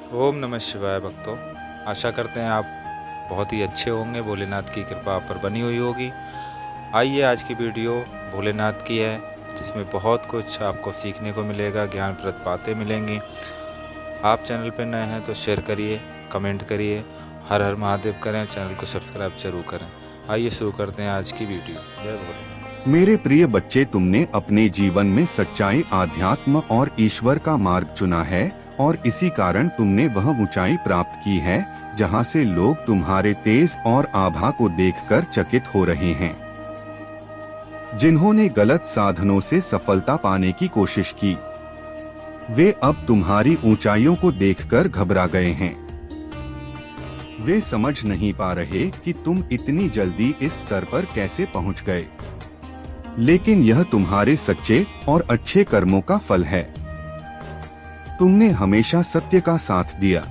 ओम नमः शिवाय भक्तों। आशा करते हैं आप बहुत ही अच्छे होंगे, भोलेनाथ की कृपा आप पर बनी हुई होगी। आइए, आज की वीडियो भोलेनाथ की है, जिसमें बहुत कुछ आपको सीखने को मिलेगा, ज्ञानप्रद बातें मिलेंगी। आप चैनल पर नए हैं तो शेयर करिए, कमेंट करिए, हर हर महादेव करें, चैनल को सब्सक्राइब जरूर करें। आइए शुरू करते हैं आज की वीडियो। जय भोलेनाथ। मेरे प्रिय बच्चे, तुमने अपने जीवन में सच्चाई, आध्यात्म और ईश्वर का मार्ग चुना है और इसी कारण तुमने वह ऊंचाई प्राप्त की है जहां से लोग तुम्हारे तेज और आभा को देखकर चकित हो रहे हैं। जिन्होंने गलत साधनों से सफलता पाने की कोशिश की, वे अब तुम्हारी ऊंचाइयों को देखकर घबरा गए हैं। वे समझ नहीं पा रहे कि तुम इतनी जल्दी इस स्तर पर कैसे पहुंच गए, लेकिन यह तुम्हारे सच्चे और अच्छे कर्मों का फल है। तुमने हमेशा सत्य का साथ दिया,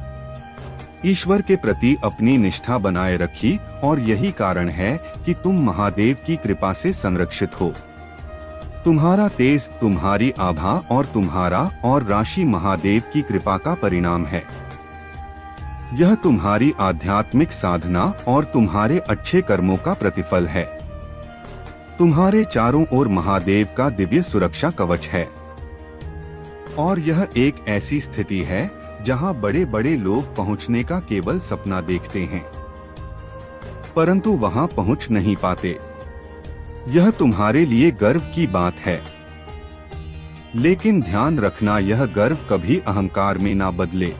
ईश्वर के प्रति अपनी निष्ठा बनाए रखी और यही कारण है कि तुम महादेव की कृपा से संरक्षित हो। तुम्हारा तेज, तुम्हारी आभा और तुम्हारा और राशि महादेव की कृपा का परिणाम है। यह तुम्हारी आध्यात्मिक साधना और तुम्हारे अच्छे कर्मों का प्रतिफल है। तुम्हारे चारों ओर महादेव का दिव्य सुरक्षा कवच है और यह एक ऐसी स्थिति है जहां बड़े बड़े लोग पहुंचने का केवल सपना देखते हैं, परंतु वहां पहुंच नहीं पाते। यह तुम्हारे लिए गर्व की बात है, लेकिन ध्यान रखना, यह गर्व कभी अहंकार में ना बदले।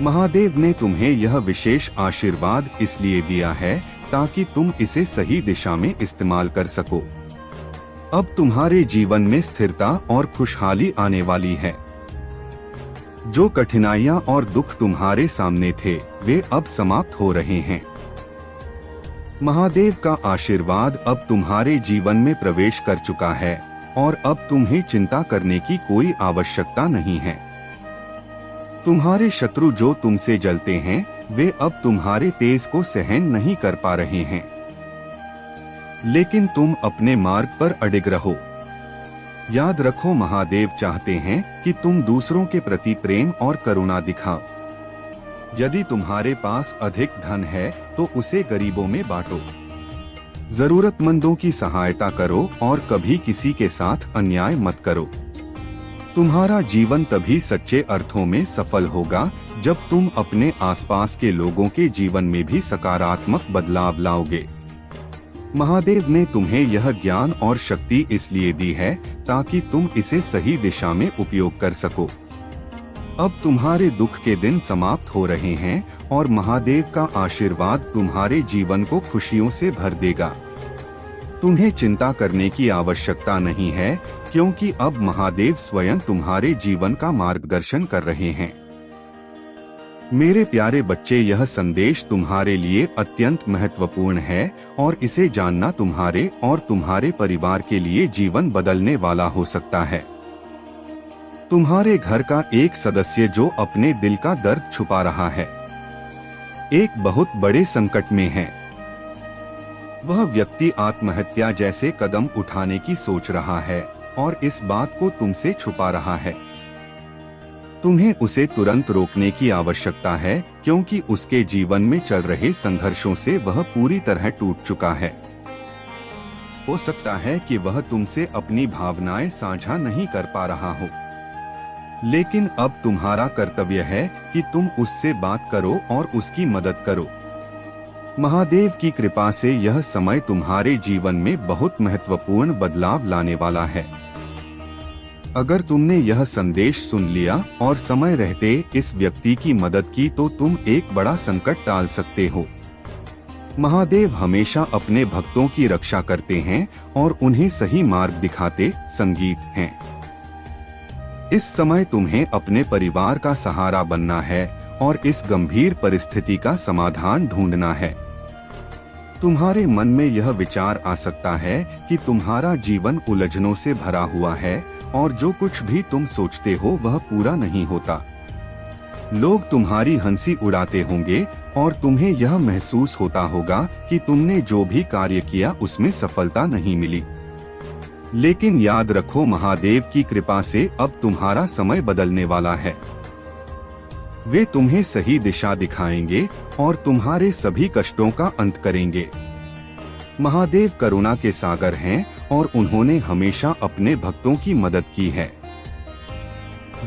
महादेव ने तुम्हें यह विशेष आशीर्वाद इसलिए दिया है ताकि तुम इसे सही दिशा में इस्तेमाल कर सको। अब तुम्हारे जीवन में स्थिरता और खुशहाली आने वाली है। जो कठिनाइयां और दुख तुम्हारे सामने थे, वे अब समाप्त हो रहे हैं। महादेव का आशीर्वाद अब तुम्हारे जीवन में प्रवेश कर चुका है और अब तुम्हें चिंता करने की कोई आवश्यकता नहीं है। तुम्हारे शत्रु जो तुमसे जलते हैं, वे अब तुम्हारे तेज को सहन नहीं कर पा रहे हैं, लेकिन तुम अपने मार्ग पर अडिग रहो। याद रखो, महादेव चाहते हैं कि तुम दूसरों के प्रति प्रेम और करुणा दिखाओ। यदि तुम्हारे पास अधिक धन है तो उसे गरीबों में बांटो, जरूरतमंदों की सहायता करो और कभी किसी के साथ अन्याय मत करो। तुम्हारा जीवन तभी सच्चे अर्थों में सफल होगा जब तुम अपने आसपास के लोगों के जीवन में भी सकारात्मक बदलाव लाओगे। महादेव ने तुम्हें यह ज्ञान और शक्ति इसलिए दी है ताकि तुम इसे सही दिशा में उपयोग कर सको। अब तुम्हारे दुख के दिन समाप्त हो रहे हैं और महादेव का आशीर्वाद तुम्हारे जीवन को खुशियों से भर देगा। तुम्हें चिंता करने की आवश्यकता नहीं है, क्योंकि अब महादेव स्वयं तुम्हारे जीवन का मार्गदर्शन कर रहे हैं। मेरे प्यारे बच्चे, यह संदेश तुम्हारे लिए अत्यंत महत्वपूर्ण है और इसे जानना तुम्हारे और तुम्हारे परिवार के लिए जीवन बदलने वाला हो सकता है। तुम्हारे घर का एक सदस्य जो अपने दिल का दर्द छुपा रहा है, एक बहुत बड़े संकट में है। वह व्यक्ति आत्महत्या जैसे कदम उठाने की सोच रहा है और इस बात को तुमसे छुपा रहा है। तुम्हें उसे तुरंत रोकने की आवश्यकता है, क्योंकि उसके जीवन में चल रहे संघर्षों से वह पूरी तरह टूट चुका है। हो सकता है कि वह तुमसे अपनी भावनाएं साझा नहीं कर पा रहा हो, लेकिन अब तुम्हारा कर्तव्य है कि तुम उससे बात करो और उसकी मदद करो। महादेव की कृपा से यह समय तुम्हारे जीवन में बहुत महत्वपूर्ण बदलाव लाने वाला है। अगर तुमने यह संदेश सुन लिया और समय रहते इस व्यक्ति की मदद की तो तुम एक बड़ा संकट टाल सकते हो। महादेव हमेशा अपने भक्तों की रक्षा करते हैं और उन्हें सही मार्ग दिखाते संगीत हैं। इस समय तुम्हें अपने परिवार का सहारा बनना है और इस गंभीर परिस्थिति का समाधान ढूंढना है। तुम्हारे मन में यह विचार आ सकता है कि तुम्हारा जीवन उलझनों से भरा हुआ है और जो कुछ भी तुम सोचते हो वह पूरा नहीं होता। लोग तुम्हारी हंसी उड़ाते होंगे और तुम्हें यह महसूस होता होगा कि तुमने जो भी कार्य किया उसमें सफलता नहीं मिली। लेकिन याद रखो, महादेव की कृपा से अब तुम्हारा समय बदलने वाला है। वे तुम्हें सही दिशा दिखाएंगे और तुम्हारे सभी कष्टों का अंत करेंगे। महादेव करुणा के सागर हैं और उन्होंने हमेशा अपने भक्तों की मदद की है।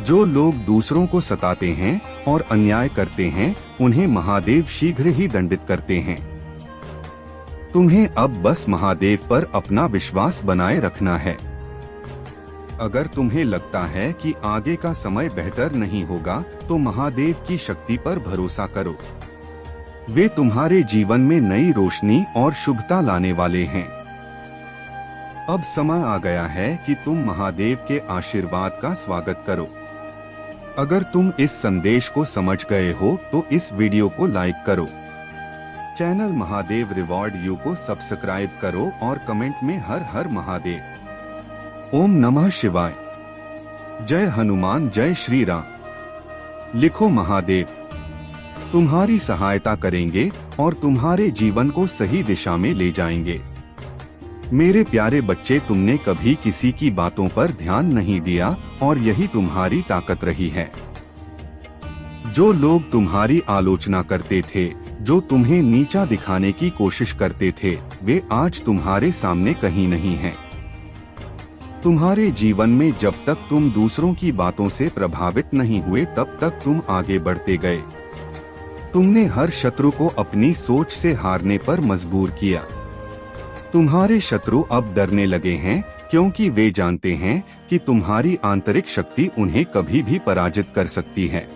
जो लोग दूसरों को सताते हैं और अन्याय करते हैं, उन्हें महादेव शीघ्र ही दंडित करते हैं। तुम्हें अब बस महादेव पर अपना विश्वास बनाए रखना है। अगर तुम्हें लगता है कि आगे का समय बेहतर नहीं होगा, तो महादेव की शक्ति पर भरोसा करो। वे तुम्हारे जीवन में नई रोशनी और शुभता लाने वाले हैं। अब समय आ गया है कि तुम महादेव के आशीर्वाद का स्वागत करो। अगर तुम इस संदेश को समझ गए हो तो इस वीडियो को लाइक करो, चैनल महादेव रिवॉर्ड यू को सब्सक्राइब करो और कमेंट में हर हर महादेव, ओम नमः शिवाय, जय हनुमान, जय श्री राम लिखो। महादेव तुम्हारी सहायता करेंगे और तुम्हारे जीवन को सही दिशा में ले जाएंगे। मेरे प्यारे बच्चे, तुमने कभी किसी की बातों पर ध्यान नहीं दिया और यही तुम्हारी ताकत रही है। जो लोग तुम्हारी आलोचना करते थे, जो तुम्हें नीचा दिखाने की कोशिश करते थे, वे आज तुम्हारे सामने कहीं नहीं हैं। तुम्हारे जीवन में जब तक तुम दूसरों की बातों से प्रभावित नहीं हुए, तब तक तुम आगे बढ़ते गए। तुमने हर शत्रु को अपनी सोच से हारने पर मजबूर किया। तुम्हारे शत्रु अब डरने लगे हैं, क्योंकि वे जानते हैं कि तुम्हारी आंतरिक शक्ति उन्हें कभी भी पराजित कर सकती है।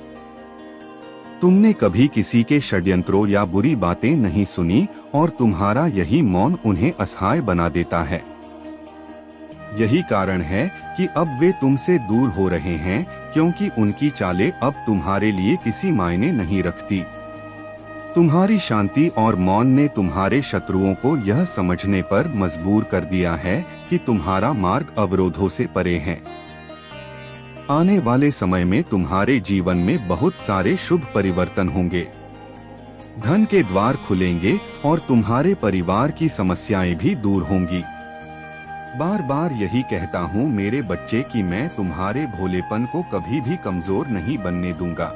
तुमने कभी किसी के षड्यंत्रों या बुरी बातें नहीं सुनी और तुम्हारा यही मौन उन्हें असहाय बना देता है। यही कारण है कि अब वे तुमसे दूर हो रहे हैं, क्योंकि उनकी चालें अब तुम्हारे लिए किसी मायने नहीं रखती। तुम्हारी शांति और मौन ने तुम्हारे शत्रुओं को यह समझने पर मजबूर कर दिया है कि तुम्हारा मार्ग अवरोधों से परे है। आने वाले समय में तुम्हारे जीवन में बहुत सारे शुभ परिवर्तन होंगे। धन के द्वार खुलेंगे और तुम्हारे परिवार की समस्याएं भी दूर होंगी। बार बार यही कहता हूँ मेरे बच्चे कि मैं तुम्हारे भोलेपन को कभी भी कमजोर नहीं बनने दूंगा।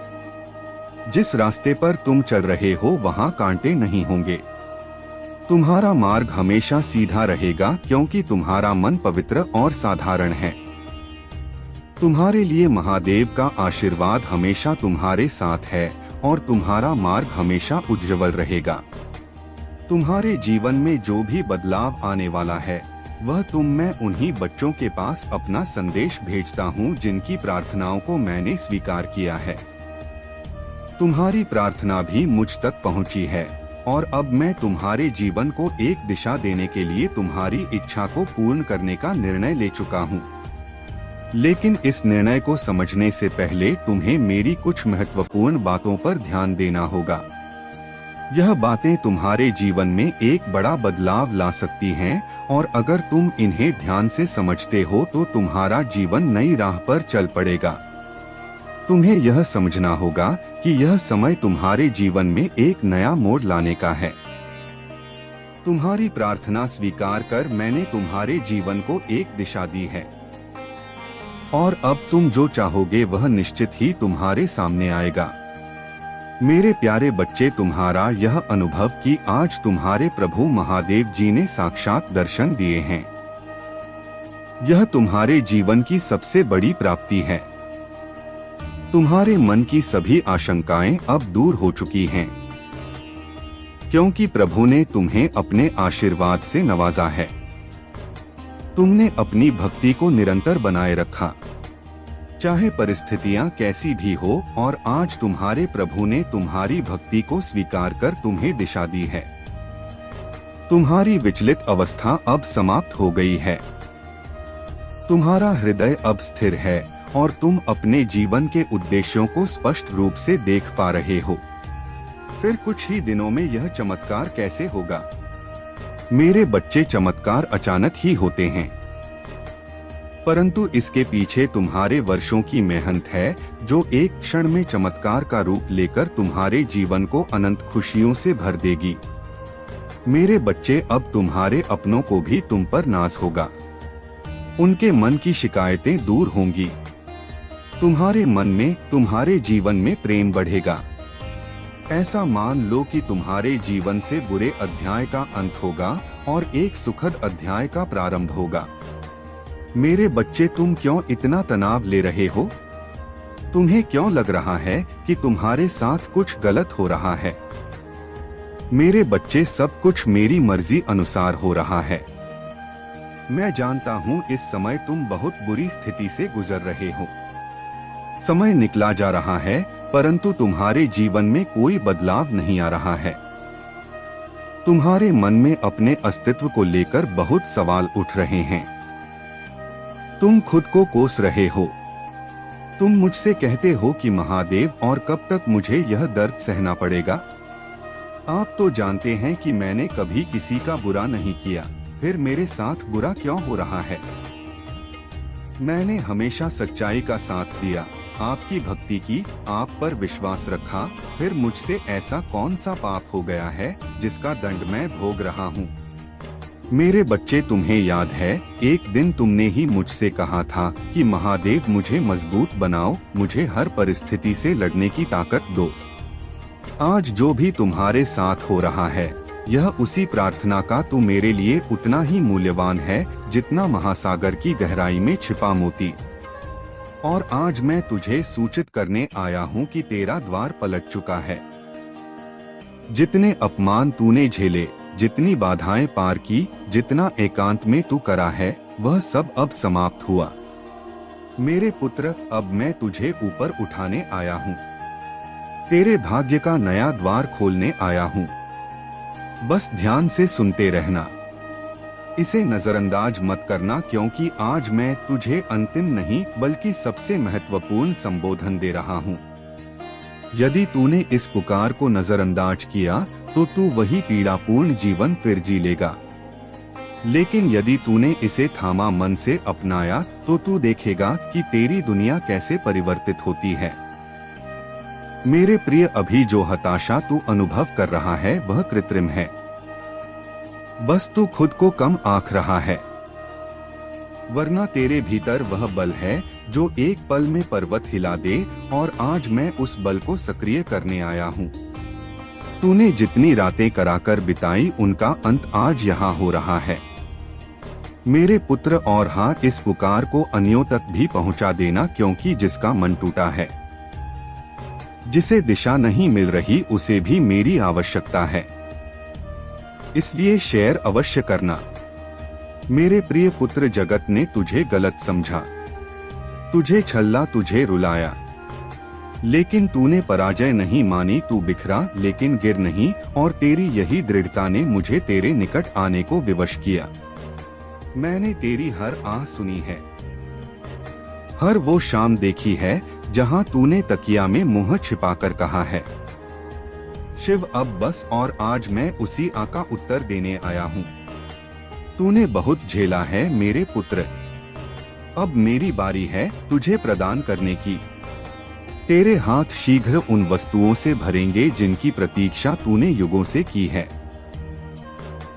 जिस रास्ते पर तुम चल रहे हो वहाँ कांटे नहीं होंगे। तुम्हारा मार्ग हमेशा सीधा रहेगा, क्योंकि तुम्हारा मन पवित्र और साधारण है। तुम्हारे लिए महादेव का आशीर्वाद हमेशा तुम्हारे साथ है और तुम्हारा मार्ग हमेशा उज्जवल रहेगा। तुम्हारे जीवन में जो भी बदलाव आने वाला है, वह मैं उन्हीं बच्चों के पास अपना संदेश भेजता हूँ जिनकी प्रार्थनाओं को मैंने स्वीकार किया है। तुम्हारी प्रार्थना भी मुझ तक पहुंची है और अब मैं तुम्हारे जीवन को एक दिशा देने के लिए तुम्हारी इच्छा को पूर्ण करने का निर्णय ले चुका हूं। लेकिन इस निर्णय को समझने से पहले तुम्हें मेरी कुछ महत्वपूर्ण बातों पर ध्यान देना होगा। यह बातें तुम्हारे जीवन में एक बड़ा बदलाव ला सकती हैं और अगर तुम इन्हें ध्यान से समझते हो तो तुम्हारा जीवन नई राह पर चल पड़ेगा। तुम्हें यह समझना होगा कि यह समय तुम्हारे जीवन में एक नया मोड़ लाने का है। तुम्हारी प्रार्थना स्वीकार कर मैंने तुम्हारे जीवन को एक दिशा दी है और अब तुम जो चाहोगे वह निश्चित ही तुम्हारे सामने आएगा। मेरे प्यारे बच्चे, तुम्हारा यह अनुभव कि आज तुम्हारे प्रभु महादेव जी ने साक्षात दर्शन दिए हैं, यह तुम्हारे जीवन की सबसे बड़ी प्राप्ति है। तुम्हारे मन की सभी आशंकाएं अब दूर हो चुकी हैं, क्योंकि प्रभु ने तुम्हें अपने आशीर्वाद से नवाजा है। तुमने अपनी भक्ति को निरंतर बनाए रखा, चाहे परिस्थितियां कैसी भी हो, और आज तुम्हारे प्रभु ने तुम्हारी भक्ति को स्वीकार कर तुम्हें दिशा दी है। तुम्हारी विचलित अवस्था अब समाप्त हो गई है। तुम्हारा हृदय अब स्थिर है और तुम अपने जीवन के उद्देश्यों को स्पष्ट रूप से देख पा रहे हो। फिर कुछ ही दिनों में यह चमत्कार कैसे होगा? मेरे बच्चे, चमत्कार अचानक ही होते हैं, परंतु इसके पीछे तुम्हारे वर्षों की मेहनत है, जो एक क्षण में चमत्कार का रूप लेकर तुम्हारे जीवन को अनंत खुशियों से भर देगी। मेरे बच्चे, अब तुम्हारे अपनों को भी तुम पर नाज होगा। उनके मन की शिकायतें दूर होंगी। तुम्हारे मन में, तुम्हारे जीवन में प्रेम बढ़ेगा। ऐसा मान लो कि तुम्हारे जीवन से बुरे अध्याय का अंत होगा और एक सुखद अध्याय का प्रारंभ होगा। मेरे बच्चे, तुम क्यों इतना तनाव ले रहे हो? तुम्हें क्यों लग रहा है कि तुम्हारे साथ कुछ गलत हो रहा है? मेरे बच्चे, सब कुछ मेरी मर्जी अनुसार हो रहा है। मैं जानता हूँ इस समय तुम बहुत बुरी स्थिति से गुजर रहे हो। समय निकला जा रहा है, परंतु तुम्हारे जीवन में कोई बदलाव नहीं आ रहा है। तुम्हारे मन में अपने अस्तित्व को लेकर बहुत सवाल उठ रहे हैं। तुम खुद को कोस रहे हो। तुम मुझसे कहते हो कि महादेव, और कब तक मुझे यह दर्द सहना पड़ेगा? आप तो जानते हैं कि मैंने कभी किसी का बुरा नहीं किया, फिर मेरे साथ बुरा क्यों हो रहा है? मैंने हमेशा सच्चाई का साथ दिया, आपकी भक्ति की, आप पर विश्वास रखा, फिर मुझसे ऐसा कौन सा पाप हो गया है जिसका दंड मैं भोग रहा हूँ? मेरे बच्चे, तुम्हें याद है, एक दिन तुमने ही मुझसे कहा था कि महादेव, मुझे मजबूत बनाओ, मुझे हर परिस्थिति से लड़ने की ताकत दो। आज जो भी तुम्हारे साथ हो रहा है, यह उसी प्रार्थना का तू मेरे लिए उतना ही मूल्यवान है जितना महासागर की गहराई में छिपा मोती। और आज मैं तुझे सूचित करने आया हूँ कि तेरा द्वार पलट चुका है। जितने अपमान तूने झेले, जितनी बाधाएं पार की, जितना एकांत में तू करा है, वह सब अब समाप्त हुआ। मेरे पुत्र, अब मैं तुझे ऊपर उठाने आया हूँ। तेरे भाग्य का नया द्वार खोलने आया हूँ। बस ध्यान से सुनते रहना, इसे नजरअंदाज मत करना, क्योंकि आज मैं तुझे अंतिम नहीं बल्कि सबसे महत्वपूर्ण संबोधन दे रहा हूँ। यदि तूने इस पुकार को नजरअंदाज किया तो तू वही पीड़ापूर्ण जीवन फिर जी लेगा। लेकिन यदि तूने इसे थामा मन से अपनाया तो तू देखेगा कि तेरी दुनिया कैसे परिवर्तित होती है। मेरे प्रिय, अभी जो हताशा तू अनुभव कर रहा है वह कृत्रिम है। बस तू खुद को कम आंक रहा है, वरना तेरे भीतर वह बल है जो एक पल में पर्वत हिला दे, और आज मैं उस बल को सक्रिय करने आया हूँ। तूने जितनी रातें कराकर बिताई, उनका अंत आज यहाँ हो रहा है। मेरे पुत्र, और हाँ, इस पुकार को अन्यों तक भी पहुँचा देना, क्योंकि जिसका मन टूटा है, जिसे दिशा नहीं मिल रही, उसे भी मेरी आवश्यकता है। इसलिए शेयर अवश्य करना। मेरे प्रिय पुत्र, जगत ने तुझे गलत समझा, तुझे छल्ला, तुझे रुलाया, लेकिन तूने पराजय नहीं मानी। तू बिखरा लेकिन गिर नहीं, और तेरी यही दृढ़ता ने मुझे तेरे निकट आने को विवश किया। मैंने तेरी हर आह सुनी है, हर वो शाम देखी है जहां तूने तकिया में मुंह छिपाकर कहा है, शिव अब बस। और आज मैं उसी आह का उत्तर देने आया हूँ। तूने बहुत झेला है मेरे पुत्र, अब मेरी बारी है तुझे प्रदान करने की। तेरे हाथ शीघ्र उन वस्तुओं से भरेंगे जिनकी प्रतीक्षा तूने युगों से की है,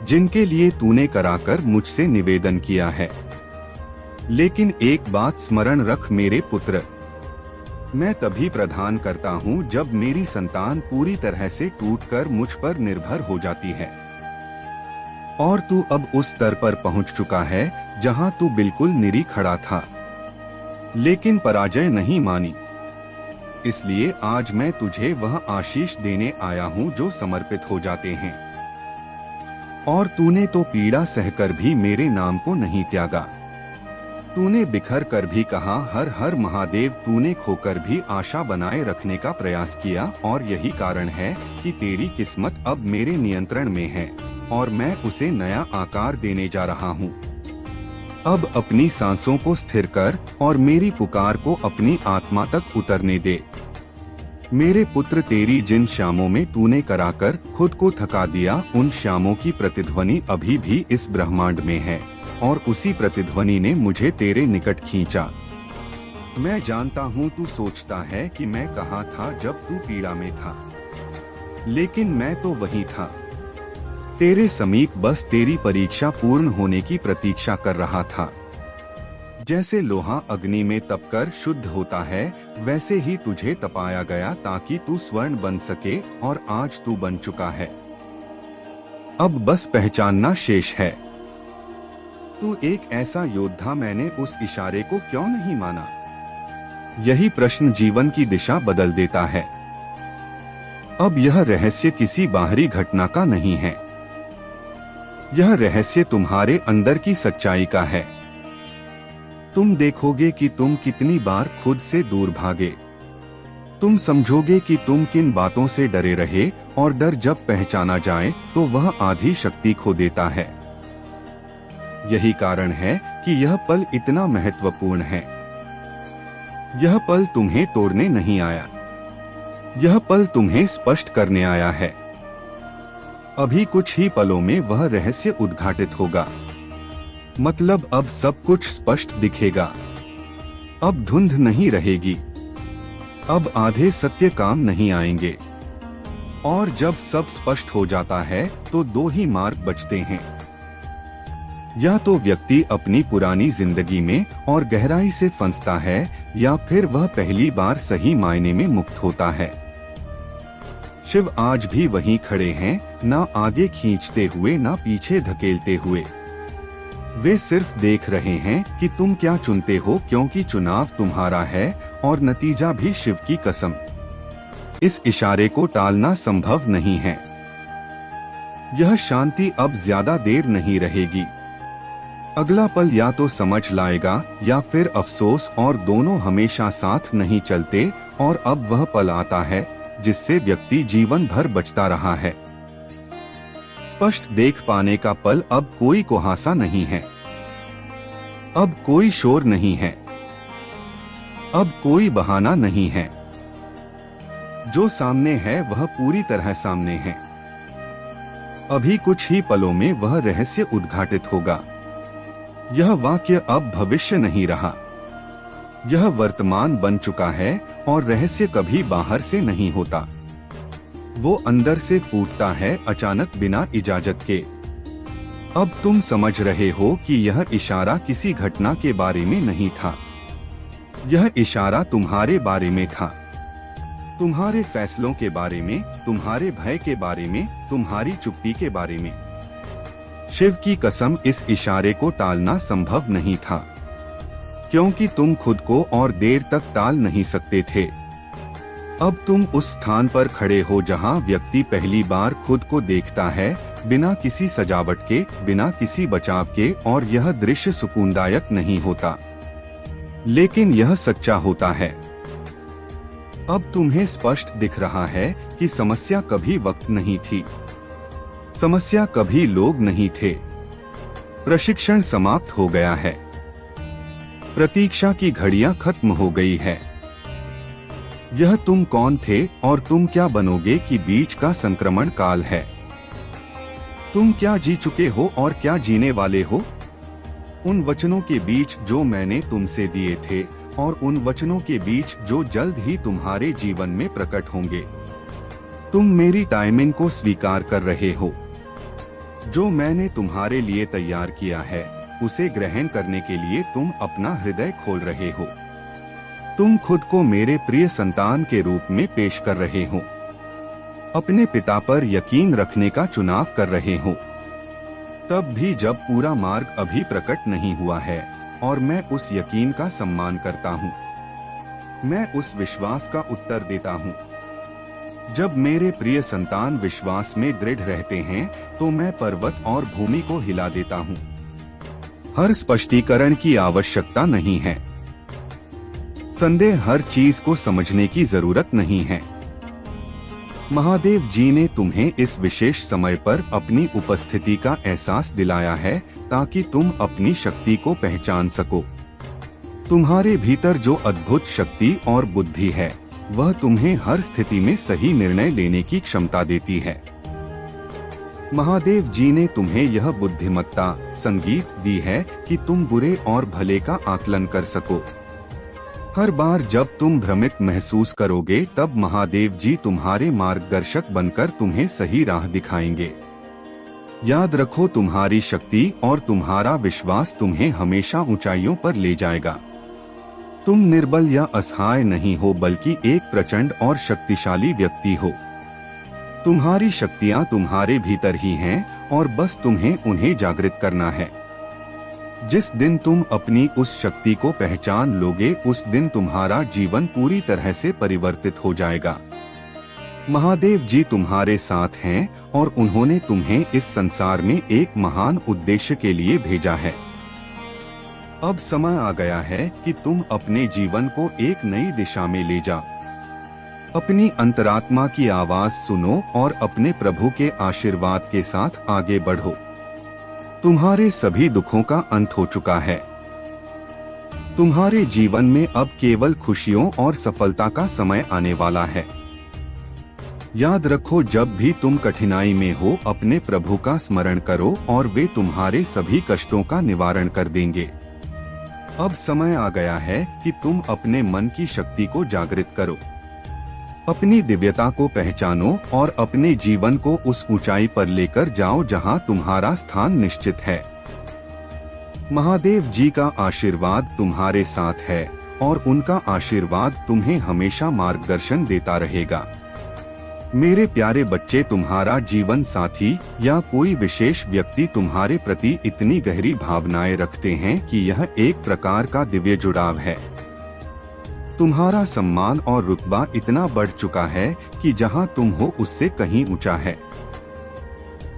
जिनके लिए तूने कराकर मुझसे निवेदन किया है। लेकिन एक बात स्मरण रख मेरे पुत्र, मैं तभी प्रदान करता हूँ जब मेरी संतान पूरी तरह से टूटकर मुझ पर निर्भर हो जाती है। और तू अब उस स्तर पर पहुँच चुका है जहाँ तू बिल्कुल निरी खड़ा था, लेकिन पराजय नहीं मानी। इसलिए आज मैं तुझे वह आशीष देने आया हूँ जो समर्पित हो जाते हैं। और तूने तो पीड़ा सहकर भी मेरे नाम को नहीं त्यागा। तूने बिखर कर भी कहा हर हर महादेव, तूने खोकर भी आशा बनाए रखने का प्रयास किया, और यही कारण है कि तेरी किस्मत अब मेरे नियंत्रण में है और मैं उसे नया आकार देने जा रहा हूँ। अब अपनी सांसों को स्थिर कर और मेरी पुकार को अपनी आत्मा तक उतरने दे। मेरे पुत्र, तेरी जिन शामों में तूने कराकर खुद को थका दिया, उन शामों की प्रतिध्वनि अभी भी इस ब्रह्मांड में है, और उसी प्रतिध्वनि ने मुझे तेरे निकट खींचा। मैं जानता हूँ तू सोचता है कि मैं कहाँ था जब तू पीड़ा में था, लेकिन मैं तो वही था, तेरे समीप, बस तेरी परीक्षा पूर्ण होने की प्रतीक्षा कर रहा था। जैसे लोहा अग्नि में तपकर शुद्ध होता है, वैसे ही तुझे तपाया गया ताकि तू स्वर्ण बन सके, और आज तू बन चुका है। अब बस पहचानना शेष है। तू एक ऐसा योद्धा, मैंने उस इशारे को क्यों नहीं माना? यही प्रश्न जीवन की दिशा बदल देता है। अब यह रहस्य किसी बाहरी घटना का नहीं है, यह रहस्य तुम्हारे अंदर की सच्चाई का है। तुम देखोगे कि तुम कितनी बार खुद से दूर भागे। तुम समझोगे कि तुम किन बातों से डरे रहे, और डर जब पहचाना जाए तो वह आधी शक्ति खो देता है। यही कारण है कि यह पल इतना महत्वपूर्ण है। यह पल तुम्हें तोड़ने नहीं आया, यह पल तुम्हें स्पष्ट करने आया है। अभी कुछ ही पलों में वह रहस्य उद्घाटित होगा। मतलब अब सब कुछ स्पष्ट दिखेगा। अब धुंध नहीं रहेगी, अब आधे सत्य काम नहीं आएंगे। और जब सब स्पष्ट हो जाता है तो दो ही मार्ग बचते हैं। या तो व्यक्ति अपनी पुरानी जिंदगी में और गहराई से फंसता है, या फिर वह पहली बार सही मायने में मुक्त होता है। शिव आज भी वहीं खड़े हैं, ना आगे खींचते हुए ना पीछे धकेलते हुए। वे सिर्फ देख रहे हैं कि तुम क्या चुनते हो, क्योंकि चुनाव तुम्हारा है और नतीजा भी शिव की कसम। इस इशारे को टालना संभव नहीं है। यह शांति अब ज्यादा देर नहीं रहेगी। अगला पल या तो समझ लाएगा या फिर अफसोस, और दोनों हमेशा साथ नहीं चलते। और अब वह पल आता है जिससे व्यक्ति जीवन भर बचता रहा है। स्पष्ट देख पाने का पल अब कोई कुहासा नहीं है, अब कोई शोर नहीं है, अब कोई बहाना नहीं है। जो सामने है वह पूरी तरह सामने है। अभी कुछ ही पलों में वह रहस्य उद्घाटित होगा। यह वाक्य अब भविष्य नहीं रहा, यह वर्तमान बन चुका है। और रहस्य कभी बाहर से नहीं होता, वो अंदर से फूटता है अचानक, बिना इजाजत के। अब तुम समझ रहे हो कि यह इशारा किसी घटना के बारे में नहीं था, यह इशारा तुम्हारे बारे में था। तुम्हारे फैसलों के बारे में, तुम्हारे भय के बारे में, तुम्हारी चुप्पी के बारे में। शिव की कसम, इस इशारे को टालना संभव नहीं था, क्योंकि तुम खुद को और देर तक टाल नहीं सकते थे। अब तुम उस स्थान पर खड़े हो जहां व्यक्ति पहली बार खुद को देखता है, बिना किसी सजावट के, बिना किसी बचाव के। और यह दृश्य सुकूनदायक नहीं होता, लेकिन यह सच्चा होता है। अब तुम्हें स्पष्ट दिख रहा है कि समस्या कभी वक्त नहीं थी, समस्या कभी लोग नहीं थे। प्रशिक्षण समाप्त हो गया है, प्रतीक्षा की घड़ियां खत्म हो गई है। यह तुम कौन थे और तुम क्या बनोगे कि बीच का संक्रमण काल है। तुम क्या जी चुके हो और क्या जीने वाले हो। उन वचनों के बीच जो मैंने तुमसे दिए थे, और उन वचनों के बीच जो जल्द ही तुम्हारे जीवन में प्रकट होंगे। तुम मेरी टाइमिंग को स्वीकार कर रहे हो। जो मैंने तुम्हारे लिए तैयार किया है, उसे ग्रहण करने के लिए तुम अपना हृदय खोल रहे हो। तुम खुद को मेरे प्रिय संतान के रूप में पेश कर रहे हो। अपने पिता पर यकीन रखने का चुनाव कर रहे हो। तब भी जब पूरा मार्ग अभी प्रकट नहीं हुआ है, और मैं उस यकीन का सम्मान करता हूँ। मैं उस विश्वास का उत्तर देता हूँ। जब मेरे प्रिय संतान विश्वास में दृढ़ रहते हैं, तो मैं पर्वत और भूमि को हिला देता हूँ। हर स्पष्टीकरण की आवश्यकता नहीं है। संदेह हर चीज को समझने की जरूरत नहीं है। महादेव जी ने तुम्हें इस विशेष समय पर अपनी उपस्थिति का एहसास दिलाया है, ताकि तुम अपनी शक्ति को पहचान सको। तुम्हारे भीतर जो अद्भुत शक्ति और बुद्धि है, वह तुम्हें हर स्थिति में सही निर्णय लेने की क्षमता देती है। महादेव जी ने तुम्हें यह बुद्धिमत्ता, संगीत दी है कि तुम बुरे और भले का आकलन कर सको। हर बार जब तुम भ्रमित महसूस करोगे, तब महादेव जी तुम्हारे मार्गदर्शक बनकर तुम्हें सही राह दिखाएंगे। याद रखो, तुम्हारी शक्ति और तुम्हारा विश्वास तुम्हें हमेशा ऊंचाइयों पर ले जाएगा। तुम निर्बल या असहाय नहीं हो, बल्कि एक प्रचंड और शक्तिशाली व्यक्ति हो। तुम्हारी शक्तियां तुम्हारे भीतर ही हैं और बस तुम्हें उन्हें जागृत करना है। जिस दिन तुम अपनी उस शक्ति को पहचान लोगे, उस दिन तुम्हारा जीवन पूरी तरह से परिवर्तित हो जाएगा। महादेव जी तुम्हारे साथ हैं और उन्होंने तुम्हें इस संसार में एक महान उद्देश्य के लिए भेजा है। अब समय आ गया है कि तुम अपने जीवन को एक नई दिशा में ले जाओ। अपनी अंतरात्मा की आवाज सुनो और अपने प्रभु के आशीर्वाद के साथ आगे बढ़ो। तुम्हारे सभी दुखों का अंत हो चुका है। तुम्हारे जीवन में अब केवल खुशियों और सफलता का समय आने वाला है। याद रखो, जब भी तुम कठिनाई में हो, अपने प्रभु का स्मरण करो और वे तुम्हारे सभी कष्टों का निवारण कर देंगे। अब समय आ गया है कि तुम अपने मन की शक्ति को जागृत करो, अपनी दिव्यता को पहचानो और अपने जीवन को उस ऊंचाई पर लेकर जाओ जहां तुम्हारा स्थान निश्चित है। महादेव जी का आशीर्वाद तुम्हारे साथ है और उनका आशीर्वाद तुम्हें हमेशा मार्गदर्शन देता रहेगा। मेरे प्यारे बच्चे, तुम्हारा जीवन साथी या कोई विशेष व्यक्ति तुम्हारे प्रति इतनी गहरी भावनाएं रखते हैं कि यह एक प्रकार का दिव्य जुड़ाव है। तुम्हारा सम्मान और रुतबा इतना बढ़ चुका है कि जहां तुम हो उससे कहीं ऊंचा है।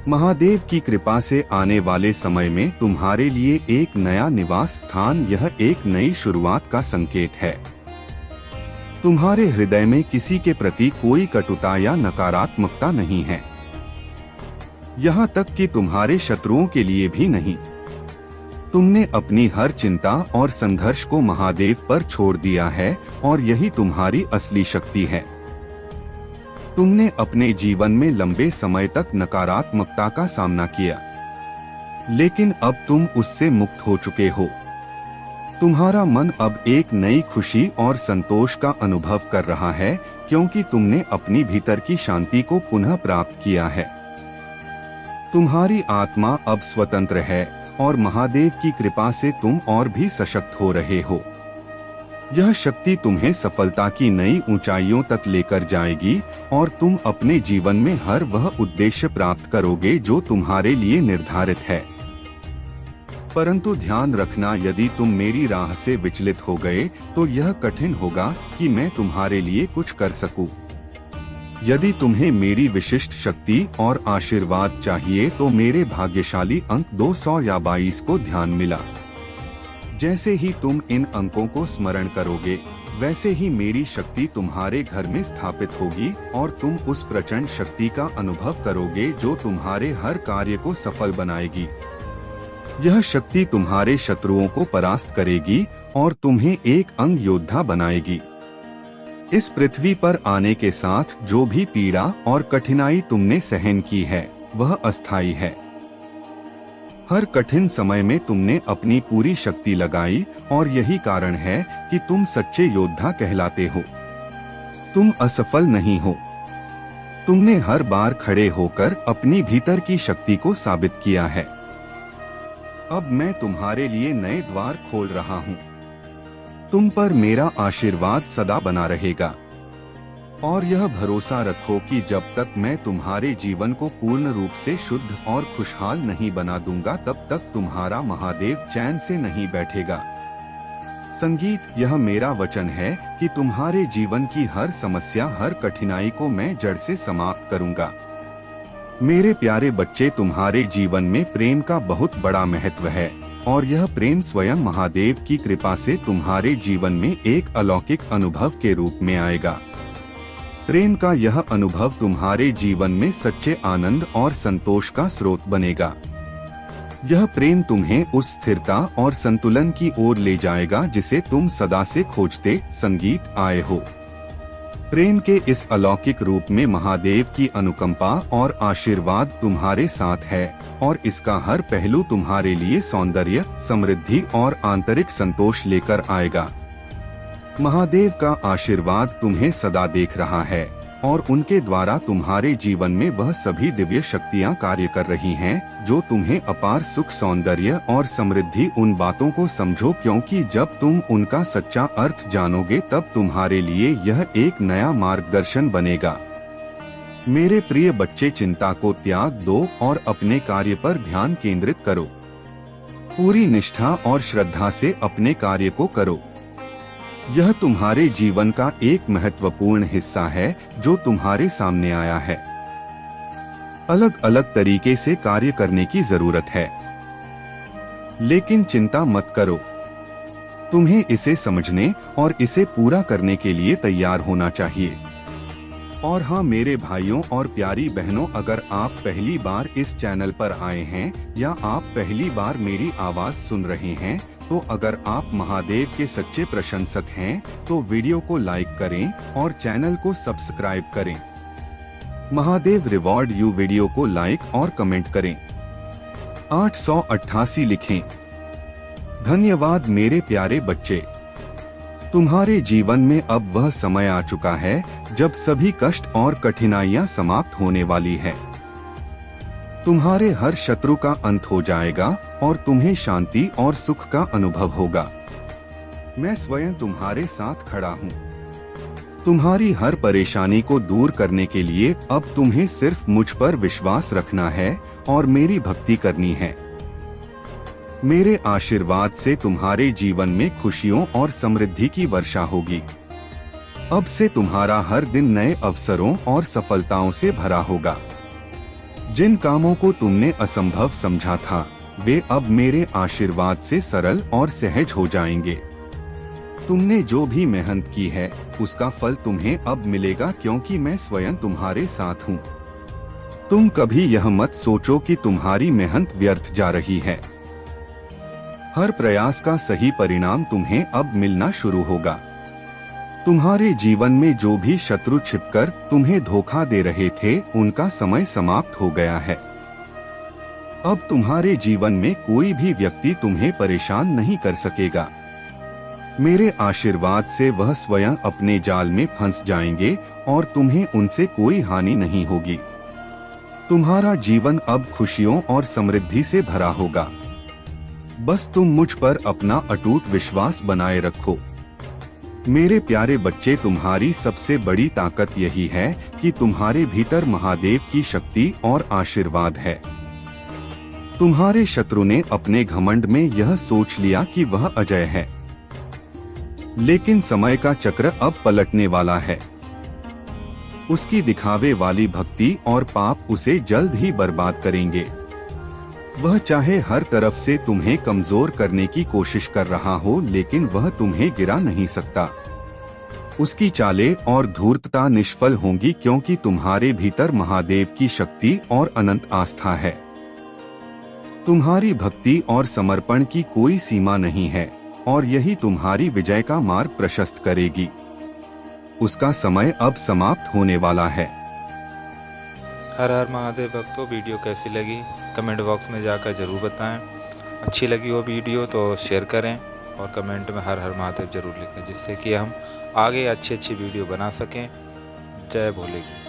महादेव की कृपा से आने वाले समय में तुम्हारे लिए एक नया निवास स्थान, यह एक नई शुरुआत का संकेत है। तुम्हारे हृदय में किसी के प्रति कोई कटुता या नकारात्मकता नहीं है, यहाँ तक कि तुम्हारे शत्रुओं के लिए भी नहीं। तुमने अपनी हर चिंता और संघर्ष को महादेव पर छोड़ दिया है और यही तुम्हारी असली शक्ति है। तुमने अपने जीवन में लंबे समय तक नकारात्मकता का सामना किया, लेकिन अब तुम उससे मुक्त हो चुके हो। तुम्हारा मन अब एक नई खुशी और संतोष का अनुभव कर रहा है, क्योंकि तुमने अपनी भीतर की शांति को पुनः प्राप्त किया है। तुम्हारी आत्मा अब स्वतंत्र है और महादेव की कृपा से तुम और भी सशक्त हो रहे हो। यह शक्ति तुम्हें सफलता की नई ऊंचाइयों तक लेकर जाएगी और तुम अपने जीवन में हर वह उद्देश्य प्राप्त करोगे जो तुम्हारे लिए निर्धारित है। परंतु ध्यान रखना, यदि तुम मेरी राह से विचलित हो गए तो यह कठिन होगा कि मैं तुम्हारे लिए कुछ कर सकूं। यदि तुम्हें मेरी विशिष्ट शक्ति और आशीर्वाद चाहिए तो मेरे भाग्यशाली अंक 200 या 22 को ध्यान मिला। जैसे ही तुम इन अंकों को स्मरण करोगे, वैसे ही मेरी शक्ति तुम्हारे घर में स्थापित होगी और तुम उस प्रचंड शक्ति का अनुभव करोगे जो तुम्हारे हर कार्य को सफल बनाएगी। यह शक्ति तुम्हारे शत्रुओं को परास्त करेगी और तुम्हें एक अंग योद्धा बनाएगी। इस पृथ्वी पर आने के साथ जो भी पीड़ा और कठिनाई तुमने सहन की है, वह अस्थायी है। हर कठिन समय में तुमने अपनी पूरी शक्ति लगाई और यही कारण है कि तुम सच्चे योद्धा कहलाते हो। तुम असफल नहीं हो। तुमने हर बार खड़े होकर अपनी भीतर की शक्ति को साबित किया है। अब मैं तुम्हारे लिए नए द्वार खोल रहा हूँ। तुम पर मेरा आशीर्वाद सदा बना रहेगा और यह भरोसा रखो कि जब तक मैं तुम्हारे जीवन को पूर्ण रूप से शुद्ध और खुशहाल नहीं बना दूंगा, तब तक तुम्हारा महादेव चैन से नहीं बैठेगा। संगीत, यह मेरा वचन है कि तुम्हारे जीवन की हर समस्या, हर कठिनाई को मैं जड़ से समाप्त करूंगा। मेरे प्यारे बच्चे, तुम्हारे जीवन में प्रेम का बहुत बड़ा महत्व है और यह प्रेम स्वयं महादेव की कृपा से तुम्हारे जीवन में एक अलौकिक अनुभव के रूप में आएगा। प्रेम का यह अनुभव तुम्हारे जीवन में सच्चे आनंद और संतोष का स्रोत बनेगा। यह प्रेम तुम्हें उस स्थिरता और संतुलन की ओर ले जाएगा जिसे तुम सदा से खोजते संगीत आए हो। प्रेम के इस अलौकिक रूप में महादेव की अनुकंपा और आशीर्वाद तुम्हारे साथ है और इसका हर पहलू तुम्हारे लिए सौंदर्य, समृद्धि और आंतरिक संतोष लेकर आएगा। महादेव का आशीर्वाद तुम्हें सदा देख रहा है और उनके द्वारा तुम्हारे जीवन में वह सभी दिव्य शक्तियाँ कार्य कर रही हैं, जो तुम्हें अपार सुख, सौंदर्य और समृद्धि। उन बातों को समझो, क्योंकि जब तुम उनका सच्चा अर्थ जानोगे तब तुम्हारे लिए यह एक नया मार्गदर्शन बनेगा। मेरे प्रिय बच्चे, चिंता को त्याग दो और अपने कार्य पर ध्यान केंद्रित करो। पूरी निष्ठा और श्रद्धा से अपने कार्य को करो। यह तुम्हारे जीवन का एक महत्वपूर्ण हिस्सा है जो तुम्हारे सामने आया है। अलग अलग तरीके से कार्य करने की जरूरत है, लेकिन चिंता मत करो। तुम्हें इसे समझने और इसे पूरा करने के लिए तैयार होना चाहिए। और हाँ मेरे भाइयों और प्यारी बहनों, अगर आप पहली बार इस चैनल पर आए हैं या आप पहली बार मेरी आवाज सुन रहे हैं, तो अगर आप महादेव के सच्चे प्रशंसक हैं तो वीडियो को लाइक करें और चैनल को सब्सक्राइब करें। महादेव रिवॉर्ड यू वीडियो को लाइक और कमेंट करें। 888 लिखें। धन्यवाद मेरे प्यारे बच्चे। तुम्हारे जीवन में अब वह समय आ चुका है जब सभी कष्ट और कठिनाइयां समाप्त होने वाली है। तुम्हारे हर शत्रु का अंत हो जाएगा और तुम्हें शांति और सुख का अनुभव होगा। मैं स्वयं तुम्हारे साथ खड़ा हूँ। तुम्हारी हर परेशानी को दूर करने के लिए अब तुम्हें सिर्फ मुझ पर विश्वास रखना है और मेरी भक्ति करनी है। मेरे आशीर्वाद से तुम्हारे जीवन में खुशियों और समृद्धि की वर्षा होगी। अब से तुम्हारा हर दिन नए अवसरों और सफलताओं से भरा होगा। जिन कामों को तुमने असंभव समझा था, वे अब मेरे आशीर्वाद से सरल और सहज हो जाएंगे। तुमने जो भी मेहनत की है, उसका फल तुम्हें अब मिलेगा, क्योंकि मैं स्वयं तुम्हारे साथ हूँ। तुम कभी यह मत सोचो कि तुम्हारी मेहनत व्यर्थ जा रही है। हर प्रयास का सही परिणाम तुम्हें अब मिलना शुरू होगा। तुम्हारे जीवन में जो भी शत्रु छिपकर तुम्हें धोखा दे रहे थे, उनका समय समाप्त हो गया है। अब तुम्हारे जीवन में कोई भी व्यक्ति तुम्हें परेशान नहीं कर सकेगा। मेरे आशीर्वाद से वह स्वयं अपने जाल में फंस जाएंगे और तुम्हें उनसे कोई हानि नहीं होगी। तुम्हारा जीवन अब खुशियों और समृद्धि से भरा होगा। बस तुम मुझ पर अपना अटूट विश्वास बनाए रखो। मेरे प्यारे बच्चे, तुम्हारी सबसे बड़ी ताकत यही है कि तुम्हारे भीतर महादेव की शक्ति और आशीर्वाद है। तुम्हारे शत्रु ने अपने घमंड में यह सोच लिया कि वह अजय है, लेकिन समय का चक्र अब पलटने वाला है। उसकी दिखावे वाली भक्ति और पाप उसे जल्द ही बर्बाद करेंगे। वह चाहे हर तरफ से तुम्हें कमजोर करने की कोशिश कर रहा हो, लेकिन वह तुम्हें गिरा नहीं सकता। उसकी चालें और धूर्तता निष्फल होंगी, क्योंकि तुम्हारे भीतर महादेव की शक्ति और अनंत आस्था है। तुम्हारी भक्ति और समर्पण की कोई सीमा नहीं है और यही तुम्हारी विजय का मार्ग प्रशस्त करेगी। उसका समय अब समाप्त होने वाला है। हर हर महादेव भक्तों, वीडियो कैसी लगी कमेंट बॉक्स में जाकर ज़रूर बताएं। अच्छी लगी वो वीडियो तो शेयर करें और कमेंट में हर हर महादेव ज़रूर लिखें, जिससे कि हम आगे अच्छी वीडियो बना सकें। जय भोले की।